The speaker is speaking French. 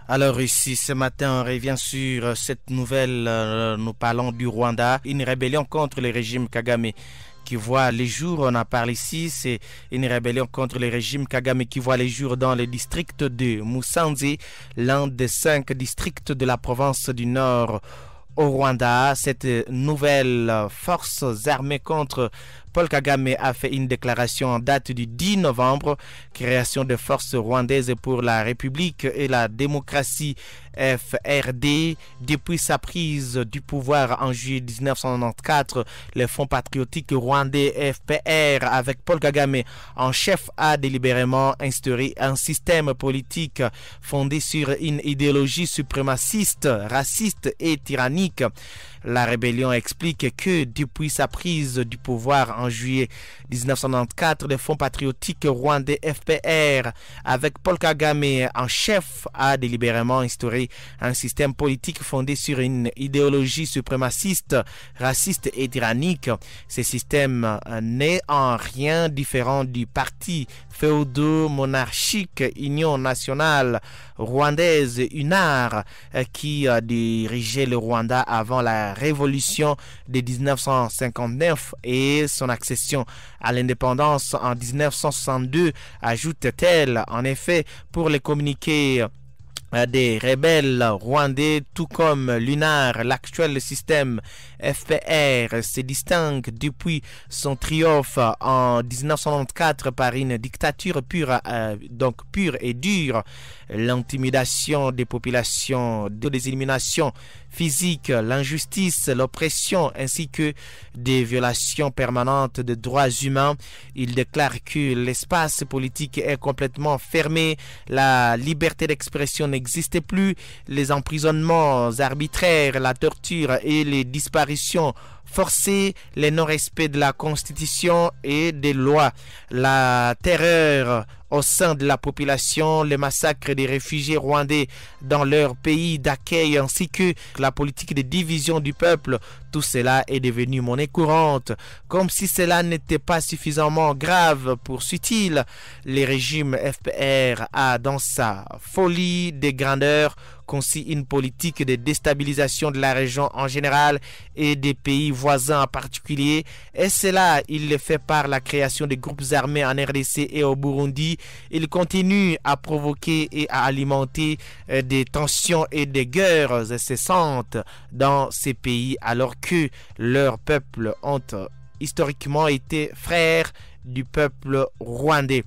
Alors ici, ce matin, on revient sur cette nouvelle. Nous parlons du Rwanda, une rébellion contre le régime Kagame qui voit les jours. On en parle ici, c'est une rébellion contre le régime Kagame qui voit les jours dans le district de Musanze, l'un des 5 districts de la province du Nord au Rwanda. Cette nouvelle force armée contre Paul Kagame a fait une déclaration en date du 10 novembre, création de forces rwandaises pour la République et la démocratie FRD. Depuis sa prise du pouvoir en juillet 1994, le Fonds patriotique rwandais FPR avec Paul Kagame en chef a délibérément instauré un système politique fondé sur une idéologie suprémaciste, raciste et tyrannique. La rébellion explique que depuis sa prise du pouvoir en juillet 1994, le Fonds patriotique rwandais FPR avec Paul Kagame en chef a délibérément instauré un système politique fondé sur une idéologie suprémaciste, raciste et tyrannique. Ce système n'est en rien différent du parti féodo-monarchique Union nationale rwandaise UNAR qui dirigeait le Rwanda avant la révolution de 1959 et son accession à l'indépendance en 1962, ajoute-t-elle. En effet, pour les communiqués des rebelles rwandais, tout comme l'UNAR, l'actuel système FPR se distingue depuis son triomphe en 1994 par une dictature pure et dure, l'intimidation des populations, des éliminations physiques, l'injustice, l'oppression ainsi que des violations permanentes de droits humains. Il déclare que l'espace politique est complètement fermé, la liberté d'expression n'existe plus, les emprisonnements arbitraires, la torture et les disparitions forcées, les non-respects de la Constitution et des lois, la terreur au sein de la population, les massacres des réfugiés rwandais dans leur pays d'accueil ainsi que la politique de division du peuple, tout cela est devenu monnaie courante. Comme si cela n'était pas suffisamment grave, poursuit-il, le régime FPR a dans sa folie de grandeur conçu une politique de déstabilisation de la région en général et des pays voisins en particulier, et cela il le fait par la création de groupes armés en RDC et au Burundi. Il continue à provoquer et à alimenter des tensions et des guerres incessantes dans ces pays alors que leurs peuples ont historiquement été frères du peuple rwandais.